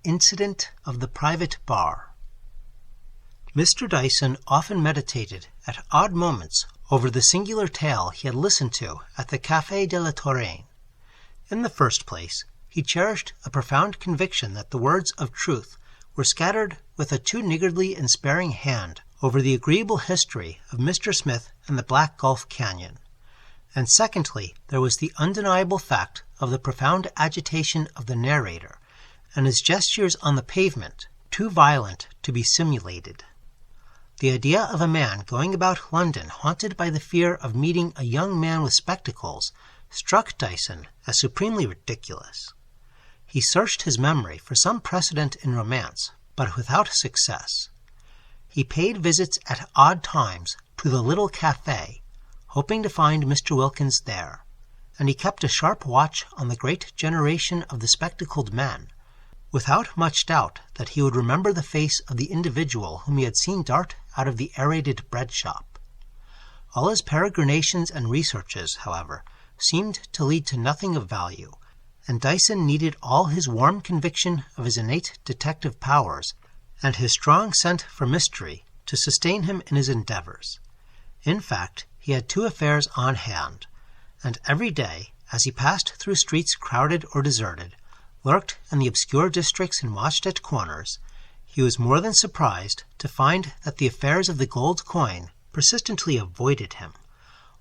incident of the private bar. Mr. Dyson often meditated at odd moments over the singular tale he had listened to at the Café de la Touraine. In the first place, he cherished a profound conviction that the words of truth were scattered with a too niggardly and sparing hand over the agreeable history of Mr. Smith and the Black Gulf Canyon. And secondly, there was the undeniable fact of the profound agitation of the narrator, and his gestures on the pavement, too violent to be simulated. The idea of a man going about London haunted by the fear of meeting a young man with spectacles struck Dyson as supremely ridiculous. He searched his memory for some precedent in romance, but without success. He paid visits at odd times to the little café, hoping to find Mr. Wilkins there, and he kept a sharp watch on the great generation of the spectacled men, without much doubt that he would remember the face of the individual whom he had seen dart out of the aerated bread shop. All his peregrinations and researches, however, seemed to lead to nothing of value, and Dyson needed all his warm conviction of his innate detective powers and his strong scent for mystery to sustain him in his endeavors. In fact, he had two affairs on hand, and every day, as he passed through streets crowded or deserted, lurked in the obscure districts and watched at corners, he was more than surprised to find that the affairs of the gold coin persistently avoided him,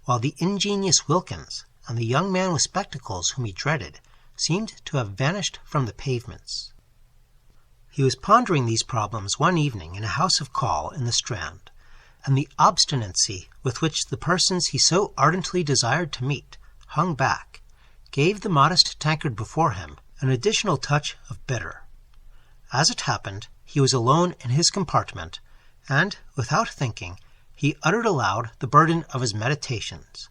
while the ingenious Wilkins and the young man with spectacles whom he dreaded seemed to have vanished from the pavements. He was pondering these problems one evening in a house of call in the Strand, and the obstinacy with which the persons he so ardently desired to meet hung back gave the modest tankard before him an additional touch of bitter. As it happened, he was alone in his compartment, and, without thinking, he uttered aloud the burden of his meditations.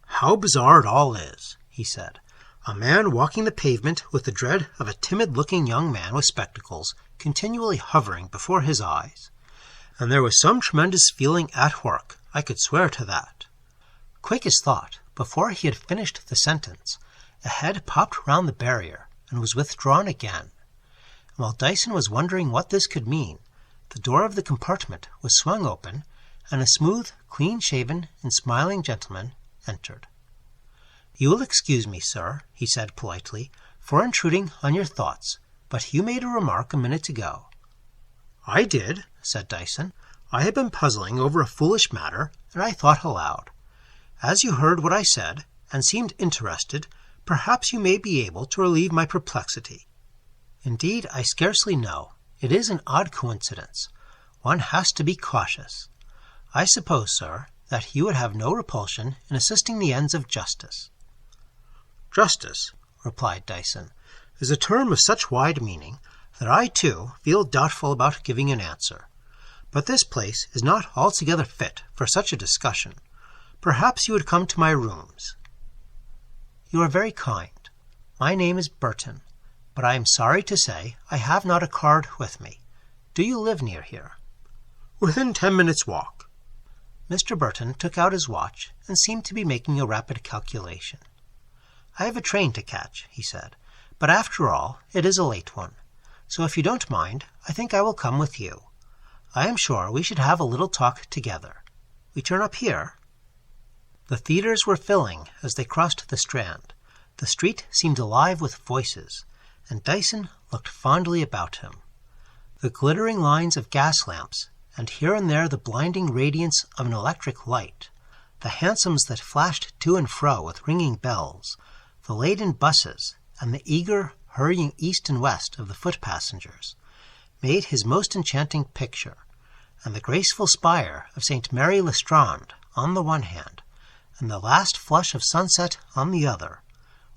"How bizarre it all is," he said. "A man walking the pavement with the dread of a timid-looking young man with spectacles continually hovering before his eyes. And there was some tremendous feeling at work, I could swear to that." Quick as thought, before he had finished the sentence, a head popped round the barrier and was withdrawn again. And while Dyson was wondering what this could mean, the door of the compartment was swung open, and a smooth, clean-shaven, and smiling gentleman entered. "You will excuse me, sir," he said politely, "for intruding on your thoughts, but you made a remark a minute ago." "I did," said Dyson. "I had been puzzling over a foolish matter, and I thought aloud. As you heard what I said, and seemed interested, perhaps you may be able to relieve my perplexity." "Indeed, I scarcely know. It is an odd coincidence. One has to be cautious. I suppose, sir, that you would have no repulsion in assisting the ends of justice." "Justice," replied Dyson, "is a term of such wide meaning that I, too, feel doubtful about giving an answer. But this place is not altogether fit for such a discussion. Perhaps you would come to my rooms." "You are very kind. My name is Burton, but I am sorry to say I have not a card with me. Do you live near here?" "Within 10 minutes' walk." Mr. Burton took out his watch and seemed to be making a rapid calculation. "I have a train to catch," he said, "but after all, it is a late one. So if you don't mind, I think I will come with you. I am sure we should have a little talk together. We turn up here?" The theatres were filling as they crossed the Strand. The street seemed alive with voices, and Dyson looked fondly about him. The glittering lines of gas lamps, and here and there the blinding radiance of an electric light, the hansoms that flashed to and fro with ringing bells, the laden buses, and the eager, hurrying east and west of the foot-passengers, made his most enchanting picture, and the graceful spire of St. Mary le Strand on the one hand, and the last flush of sunset on the other,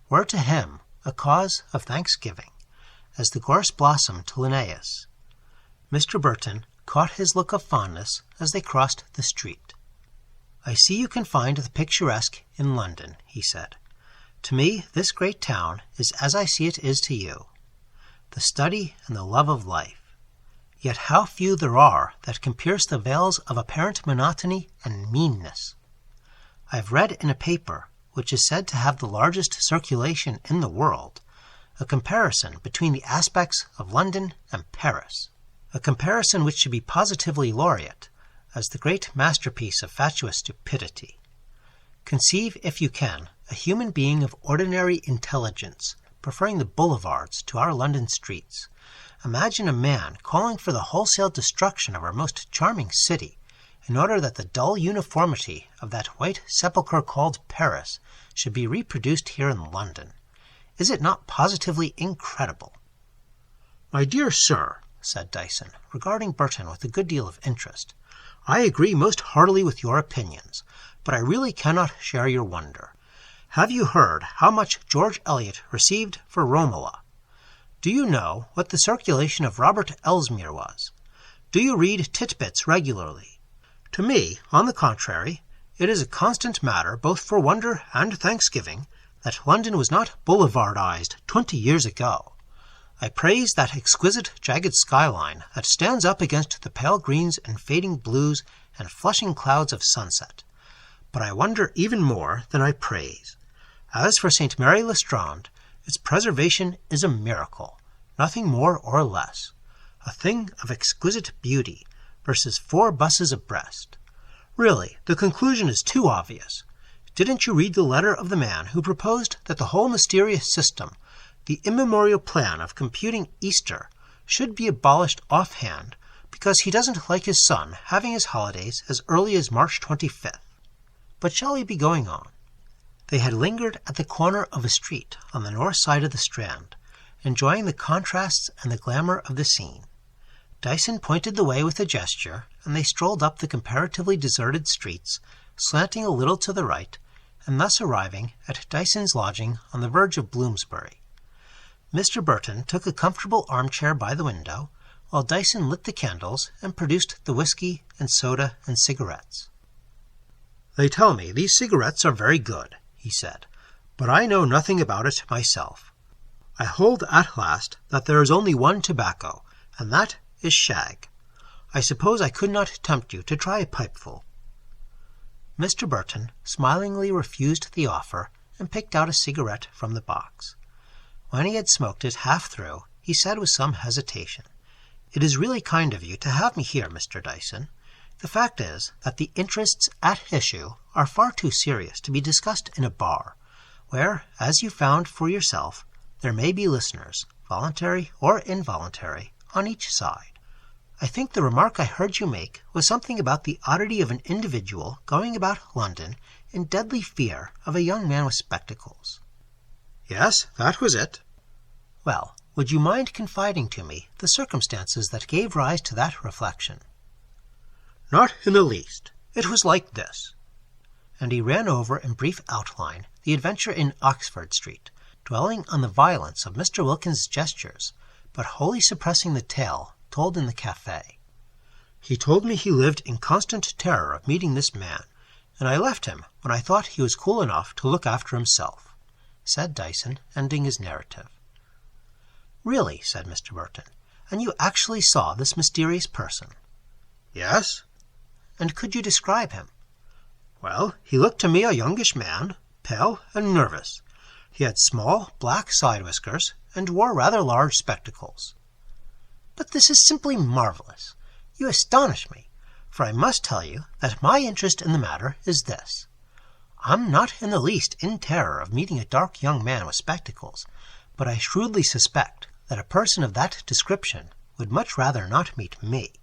were to him a cause of thanksgiving, as the gorse blossomed to Linnaeus. Mr. Burton caught his look of fondness as they crossed the street. "I see you can find the picturesque in London," he said. "To me this great town is as I see it is to you, the study and the love of life. Yet how few there are that can pierce the veils of apparent monotony and meanness. I have read in a paper, which is said to have the largest circulation in the world, a comparison between the aspects of London and Paris, a comparison which should be positively laureate as the great masterpiece of fatuous stupidity. Conceive, if you can, a human being of ordinary intelligence preferring the boulevards to our London streets. Imagine a man calling for the wholesale destruction of our most charming city in order that the dull uniformity of that white sepulchre called Paris should be reproduced here in London. Is it not positively incredible? "My dear sir," said Dyson, regarding Burton with a good deal of interest, "I agree most heartily with your opinions, but I really cannot share your wonder. Have you heard how much George Eliot received for Romola? Do you know what the circulation of Robert Elsmere was? Do you read Titbits regularly? To me, on the contrary, it is a constant matter both for wonder and thanksgiving that London was not boulevardized 20 years ago. I praise that exquisite jagged skyline that stands up against the pale greens and fading blues and flushing clouds of sunset. But I wonder even more than I praise. As for St. Mary le Strand, its preservation is a miracle, nothing more or less, a thing of exquisite beauty versus 4 buses abreast. Really, the conclusion is too obvious. Didn't you read the letter of the man who proposed that the whole mysterious system, the immemorial plan of computing Easter, should be abolished offhand because he doesn't like his son having his holidays as early as March 25th? But shall we be going on? They had lingered at the corner of a street on the north side of the Strand, enjoying the contrasts and the glamour of the scene. Dyson pointed the way with a gesture, and they strolled up the comparatively deserted streets, slanting a little to the right, and thus arriving at Dyson's lodging on the verge of Bloomsbury. Mr. Burton took a comfortable armchair by the window, while Dyson lit the candles and produced the whisky and soda and cigarettes. "They tell me these cigarettes are very good," he said, "but I know nothing about it myself. I hold at last that there is only one tobacco, and that is shag. I suppose I could not tempt you to try a pipeful." Mr. Burton smilingly refused the offer and picked out a cigarette from the box. When he had smoked it half through, he said with some hesitation, "It is really kind of you to have me here, Mr. Dyson. The fact is that the interests at issue are far too serious to be discussed in a bar, where, as you found for yourself, there may be listeners, voluntary or involuntary, on each side. I think the remark I heard you make was something about the oddity of an individual going about London in deadly fear of a young man with spectacles." "Yes, that was it." "Well, would you mind confiding to me the circumstances that gave rise to that reflection?" "Not in the least. It was like this." And he ran over in brief outline the adventure in Oxford Street, dwelling on the violence of Mr. Wilkins's gestures, but wholly suppressing the tale told in the cafe. "He told me he lived in constant terror of meeting this man, and I left him when I thought he was cool enough to look after himself," said Dyson, ending his narrative. "Really," said Mr. Burton, "and you actually saw this mysterious person?" "Yes." "And could you describe him?" "Well, he looked to me a youngish man, pale and nervous. He had small black side whiskers and wore rather large spectacles." "But this is simply marvelous. You astonish me, for I must tell you that my interest in the matter is this. I'm not in the least in terror of meeting a dark young man with spectacles, but I shrewdly suspect that a person of that description would much rather not meet me.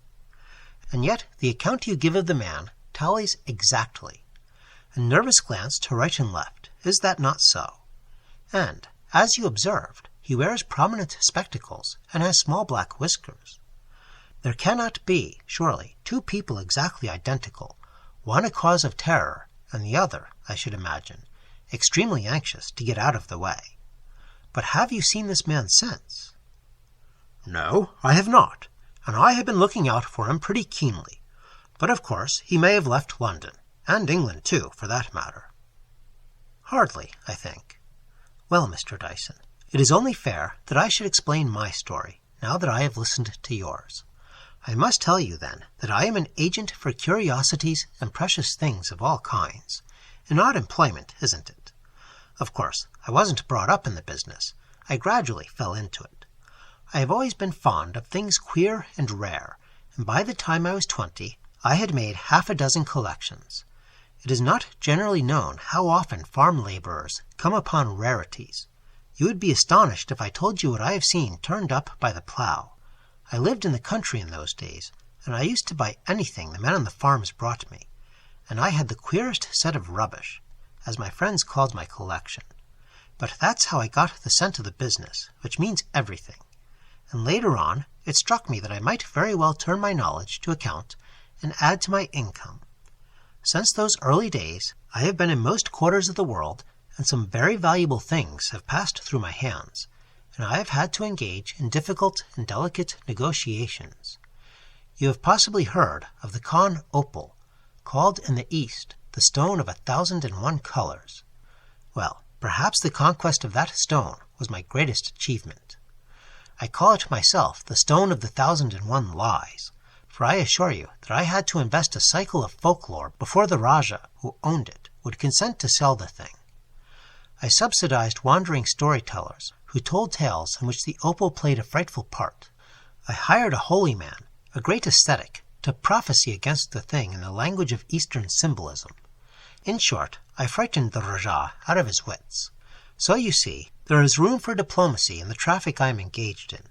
And yet the account you give of the man tallies exactly. A nervous glance to right and left, is that not so? And, as you observed, he wears prominent spectacles and has small black whiskers. There cannot be, surely, 2 people exactly identical, one a cause of terror, and the other, I should imagine, extremely anxious to get out of the way. But have you seen this man since?" "No, I have not, and I have been looking out for him pretty keenly. But of course he may have left London, and England too, for that matter." "Hardly, I think. Well, Mr. Dyson, it is only fair that I should explain my story, now that I have listened to yours. I must tell you, then, that I am an agent for curiosities and precious things of all kinds. An odd employment, isn't it? Of course, I wasn't brought up in the business. I gradually fell into it. I have always been fond of things queer and rare, and by the time I was 20, I had made half a dozen collections. It is not generally known how often farm laborers come upon rarities. You would be astonished if I told you what I have seen turned up by the plow. I lived in the country in those days, and I used to buy anything the men on the farms brought me, and I had the queerest set of rubbish, as my friends called my collection. But that's how I got the scent of the business, which means everything. And later on, it struck me that I might very well turn my knowledge to account and add to my income. Since those early days, I have been in most quarters of the world, and some very valuable things have passed through my hands, and I have had to engage in difficult and delicate negotiations. You have possibly heard of the Caen opal, called in the East the stone of 1,001 colors. Well, perhaps the conquest of that stone was my greatest achievement. I call it myself the stone of the 1,001 lies, for I assure you that I had to invest a cycle of folklore before the Rajah, who owned it, would consent to sell the thing. I subsidized wandering storytellers who told tales in which the opal played a frightful part. I hired a holy man, a great ascetic, to prophesy against the thing in the language of Eastern symbolism. In short, I frightened the Rajah out of his wits. So you see, there is room for diplomacy in the traffic I am engaged in.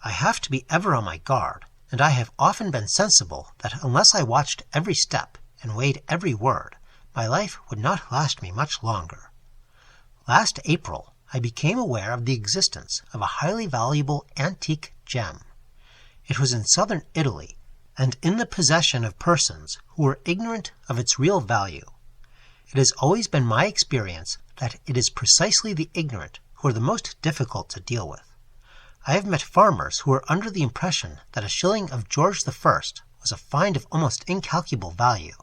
I have to be ever on my guard, and I have often been sensible that unless I watched every step and weighed every word, my life would not last me much longer. Last April, I became aware of the existence of a highly valuable antique gem. It was in southern Italy, and in the possession of persons who were ignorant of its real value. It has always been my experience that it is precisely the ignorant who are the most difficult to deal with. I have met farmers who were under the impression that a shilling of George I was a find of almost incalculable value,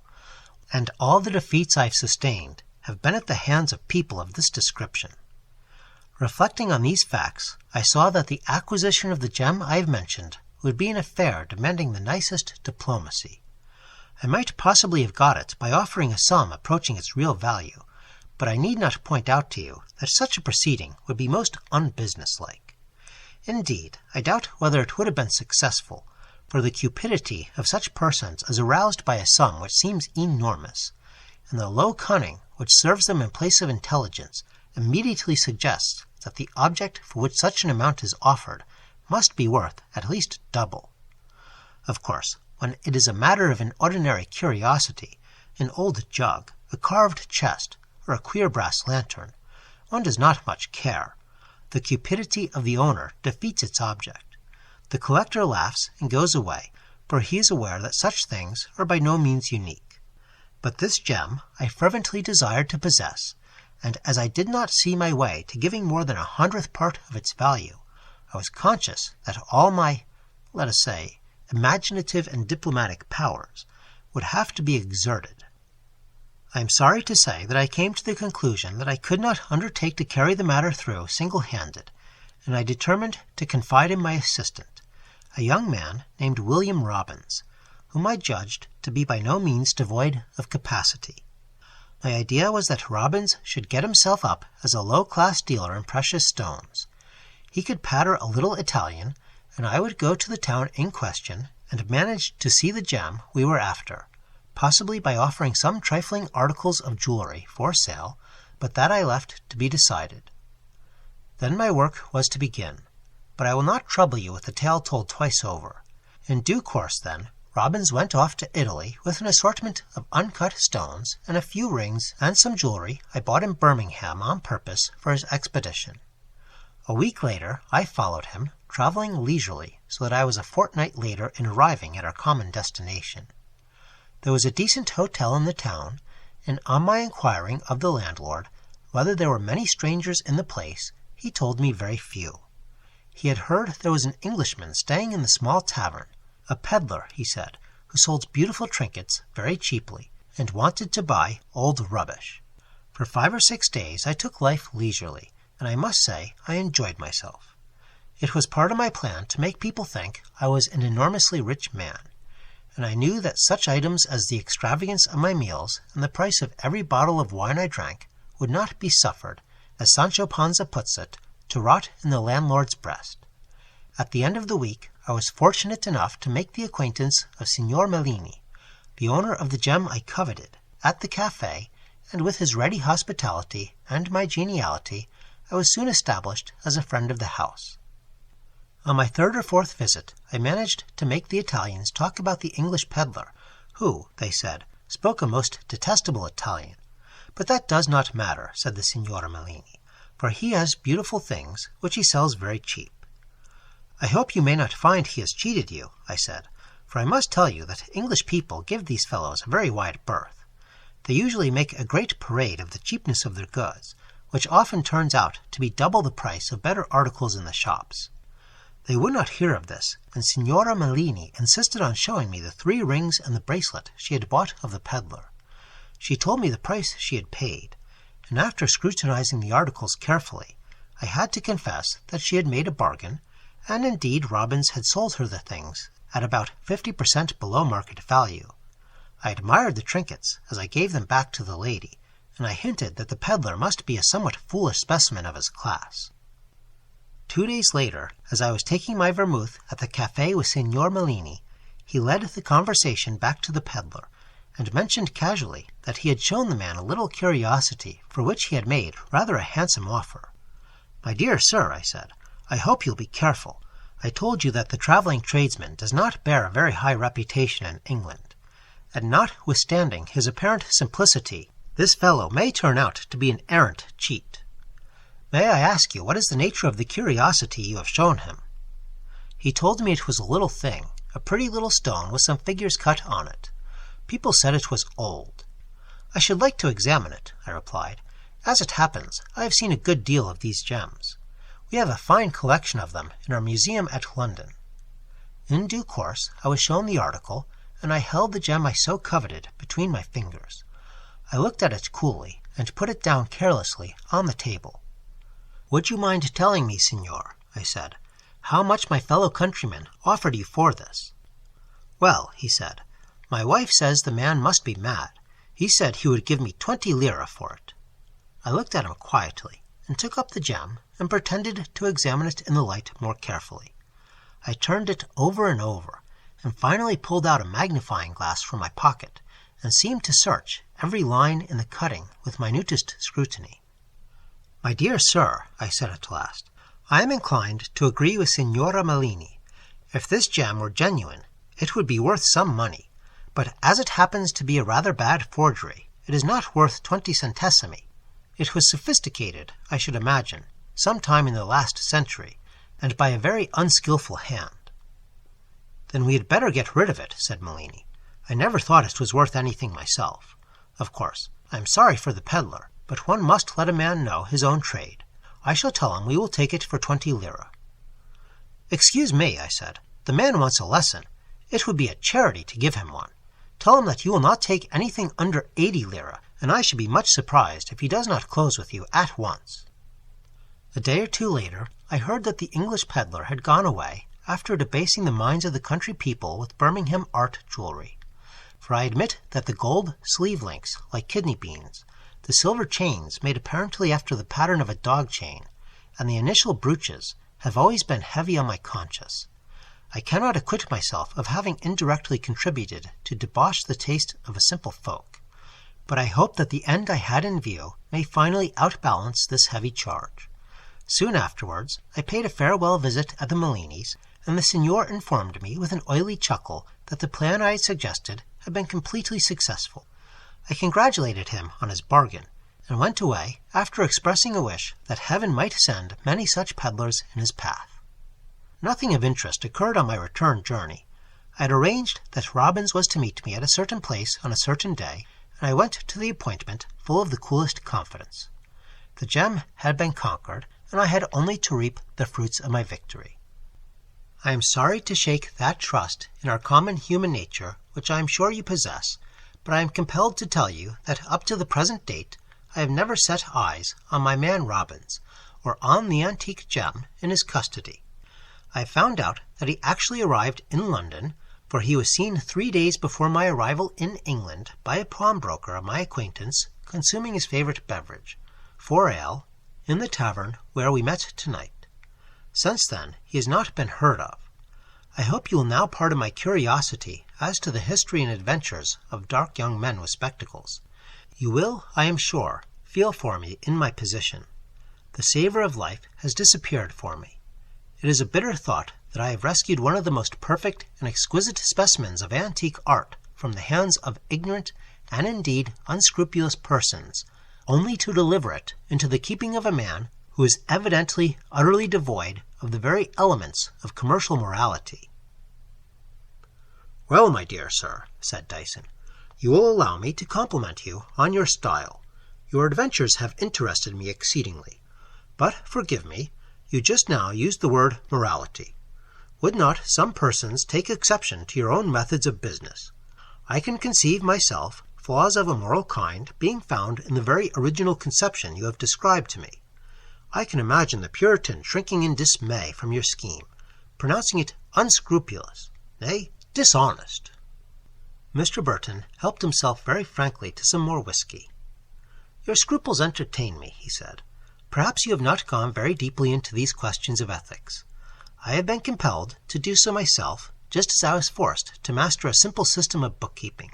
and all the defeats I have sustained have been at the hands of people of this description. Reflecting on these facts, I saw that the acquisition of the gem I have mentioned would be an affair demanding the nicest diplomacy. I might possibly have got it by offering a sum approaching its real value, but I need not point out to you that such a proceeding would be most unbusinesslike. Indeed, I doubt whether it would have been successful, for the cupidity of such persons is aroused by a sum which seems enormous, and the low cunning which serves them in place of intelligence immediately suggests that the object for which such an amount is offered must be worth at least double. Of course, when it is a matter of an ordinary curiosity, an old jug, a carved chest, or a queer brass lantern, one does not much care. The cupidity of the owner defeats its object. The collector laughs and goes away, for he is aware that such things are by no means unique. But this gem I fervently desired to possess, and as I did not see my way to giving more than 100th part of its value, I was conscious that all my, let us say, imaginative and diplomatic powers would have to be exerted. I am sorry to say that I came to the conclusion that I could not undertake to carry the matter through single-handed, and I determined to confide in my assistant, a young man named William Robbins, whom I judged to be by no means devoid of capacity. My idea was that Robbins should get himself up as a low-class dealer in precious stones. He could patter a little Italian, and I would go to the town in question and manage to see the gem we were after, possibly by offering some trifling articles of jewelry for sale, but that I left to be decided. Then my work was to begin, but I will not trouble you with the tale told twice over. In due course, then, Robbins went off to Italy with an assortment of uncut stones and a few rings and some jewelry I bought in Birmingham on purpose for his expedition. A week later I followed him, traveling leisurely, so that I was a fortnight later in arriving at our common destination. There was a decent hotel in the town, and on my inquiring of the landlord whether there were many strangers in the place, he told me very few. He had heard there was an Englishman staying in the small tavern, a peddler, he said, who sold beautiful trinkets very cheaply, and wanted to buy old rubbish. For 5 or 6 days I took life leisurely, and I must say I enjoyed myself. It was part of my plan to make people think I was an enormously rich man, and I knew that such items as the extravagance of my meals and the price of every bottle of wine I drank would not be suffered, as Sancho Panza puts it, to rot in the landlord's breast. At the end of the week I was fortunate enough to make the acquaintance of Signor Mellini, the owner of the gem I coveted, at the café, and with his ready hospitality and my geniality I was soon established as a friend of the house. On my third or fourth visit I managed to make the Italians talk about the English peddler, who, they said, spoke a most detestable Italian. But that does not matter, said the Signora Mellini, for he has beautiful things which he sells very cheap. I hope you may not find he has cheated you, I said, for I must tell you that English people give these fellows a very wide berth. They usually make a great parade of the cheapness of their goods, which often turns out to be double the price of better articles in the shops. They would not hear of this, and Signora Mellini insisted on showing me the 3 rings and the bracelet she had bought of the peddler. She told me the price she had paid, and after scrutinizing the articles carefully, I had to confess that she had made a bargain, and indeed Robbins had sold her the things at about 50% below market value. I admired the trinkets as I gave them back to the lady, and I hinted that the peddler must be a somewhat foolish specimen of his class. 2 days later, as I was taking my vermouth at the café with Signor Mellini, he led the conversation back to the peddler, and mentioned casually that he had shown the man a little curiosity for which he had made rather a handsome offer. "My dear sir," I said, "I hope you'll be careful. I told you that the travelling tradesman does not bear a very high reputation in England, and notwithstanding his apparent simplicity, this fellow may turn out to be an arrant cheat. May I ask you what is the nature of the curiosity you have shown him?" He told me it was a little thing, a pretty little stone with some figures cut on it. People said it was old. "I should like to examine it," I replied. "As it happens, I have seen a good deal of these gems. We have a fine collection of them in our museum at London." In due course I was shown the article, and I held the gem I so coveted between my fingers. I looked at it coolly, and put it down carelessly on the table. "Would you mind telling me, signor," I said, "how much my fellow countryman offered you for this?" "Well," he said, "my wife says the man must be mad. He said he would give me 20 lire for it." I looked at him quietly, and took up the gem, and pretended to examine it in the light more carefully. I turned it over and over, and finally pulled out a magnifying glass from my pocket, and seemed to search every line in the cutting with minutest scrutiny. "My dear sir," I said at last, "I am inclined to agree with Signora Mellini. If this gem were genuine, it would be worth some money, but as it happens to be a rather bad forgery, it is not worth 20 centesimi. It was sophisticated, I should imagine, some time in the last century, and by a very unskilful hand." "Then we had better get rid of it," said Mellini. "I never thought it was worth anything myself. Of course, I am sorry for the peddler, but one must let a man know his own trade. I shall tell him we will take it for 20 lire. "Excuse me," I said. "The man wants a lesson. It would be a charity to give him one. Tell him that you will not take anything under 80 lire, and I should be much surprised if he does not close with you at once." A day or 2 later, I heard that the English peddler had gone away after debasing the minds of the country people with Birmingham art jewelry. For I admit that the gold sleeve links, like kidney beans, the silver chains made apparently after the pattern of a dog chain, and the initial brooches have always been heavy on my conscience. I cannot acquit myself of having indirectly contributed to debauch the taste of a simple folk, but I hope that the end I had in view may finally outbalance this heavy charge. Soon afterwards I paid a farewell visit at the Mellinis, and the signor informed me with an oily chuckle that the plan I had suggested had been completely successful. I congratulated him on his bargain, and went away after expressing a wish that heaven might send many such peddlers in his path. Nothing of interest occurred on my return journey. I had arranged that Robbins was to meet me at a certain place on a certain day, and I went to the appointment full of the coolest confidence. The gem had been conquered, and I had only to reap the fruits of my victory. I am sorry to shake that trust in our common human nature which I am sure you possess, but I am compelled to tell you that up to the present date I have never set eyes on my man Robbins, or on the antique gem in his custody. I have found out that he actually arrived in London, for he was seen 3 days before my arrival in England by a pawnbroker of my acquaintance consuming his favourite beverage, 4 ale, in the tavern where we met tonight. Since then he has not been heard of. I hope you will now pardon my curiosity as to the history and adventures of dark young men with spectacles. You will, I am sure, feel for me in my position. The savour of life has disappeared for me. It is a bitter thought that I have rescued one of the most perfect and exquisite specimens of antique art from the hands of ignorant and indeed unscrupulous persons, only to deliver it into the keeping of a man who is evidently utterly devoid of the very elements of commercial morality. "Well, my dear sir," said Dyson, "you will allow me to compliment you on your style. Your adventures have interested me exceedingly. But, forgive me, you just now used the word morality. Would not some persons take exception to your own methods of business? I can conceive myself flaws of a moral kind being found in the very original conception you have described to me. I can imagine the Puritan shrinking in dismay from your scheme, pronouncing it unscrupulous, nay, dishonest." Mr. Burton helped himself very frankly to some more whisky. "Your scruples entertain me," he said. "Perhaps you have not gone very deeply into these questions of ethics. I have been compelled to do so myself, just as I was forced to master a simple system of bookkeeping.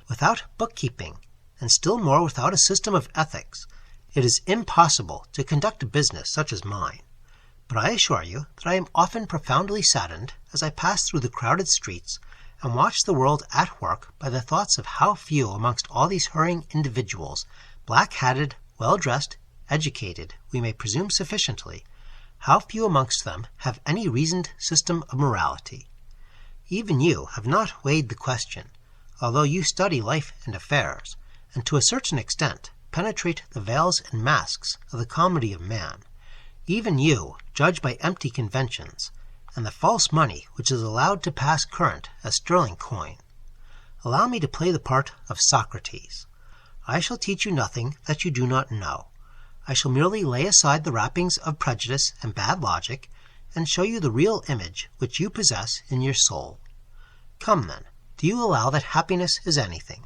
Without bookkeeping, and still more without a system of ethics, it is impossible to conduct a business such as mine. But I assure you that I am often profoundly saddened as I pass through the crowded streets and watch the world at work by the thoughts of how few amongst all these hurrying individuals, black-hatted, well-dressed, educated, we may presume sufficiently, how few amongst them have any reasoned system of morality. Even you have not weighed the question, although you study life and affairs, and to a certain extent penetrate the veils and masks of the comedy of man. Even you judge by empty conventions, and the false money which is allowed to pass current as sterling coin. Allow me to play the part of Socrates. I shall teach you nothing that you do not know. I shall merely lay aside the wrappings of prejudice and bad logic, and show you the real image which you possess in your soul. Come, then, do you allow that happiness is anything?"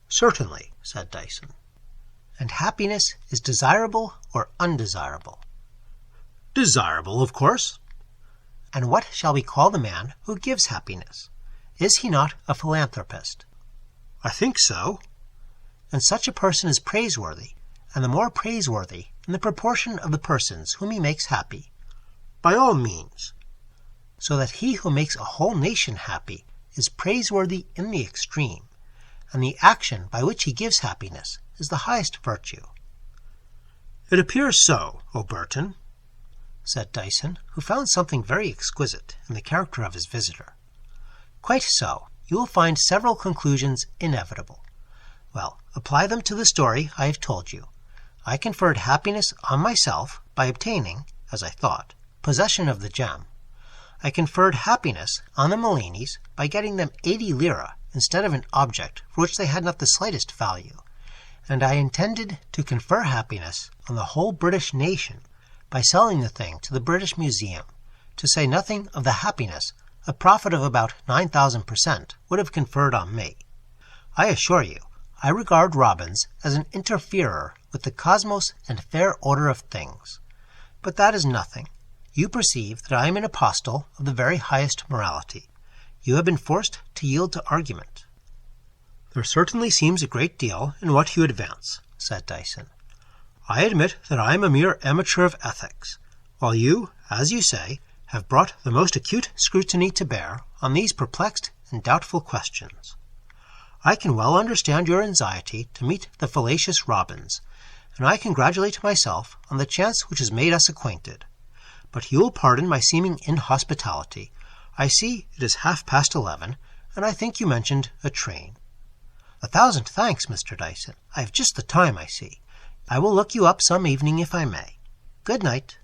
"Certainly," said Dyson. "And happiness is desirable or undesirable?" "Desirable, of course." "And what shall we call the man who gives happiness? Is he not a philanthropist?" "I think so." "And such a person is praiseworthy, and the more praiseworthy in the proportion of the persons whom he makes happy?" "By all means." "So that he who makes a whole nation happy is praiseworthy in the extreme, and the action by which he gives happiness is the highest virtue." "It appears so, O Burton," said Dyson, who found something very exquisite in the character of his visitor. "Quite so. You will find several conclusions inevitable. Well, apply them to the story I have told you. I conferred happiness on myself by obtaining, as I thought, possession of the gem. I conferred happiness on the Molinis by getting them 80 lire instead of an object for which they had not the slightest value. And I intended to confer happiness on the whole British nation by selling the thing to the British Museum, to say nothing of the happiness a profit of about 9,000% would have conferred on me. I assure you, I regard Robbins as an interferer with the cosmos and fair order of things. But that is nothing. You perceive that I am an apostle of the very highest morality. You have been forced to yield to argument." "There certainly seems a great deal in what you advance," said Dyson. "I admit that I am a mere amateur of ethics, while you, as you say, have brought the most acute scrutiny to bear on these perplexed and doubtful questions. I can well understand your anxiety to meet the fallacious Robbins, and I congratulate myself on the chance which has made us acquainted. But you will pardon my seeming inhospitality. I see it is 11:30, and I think you mentioned a train." "1,000 thanks, Mr. Dyson. I have just the time, I see. I will look you up some evening if I may. Good night."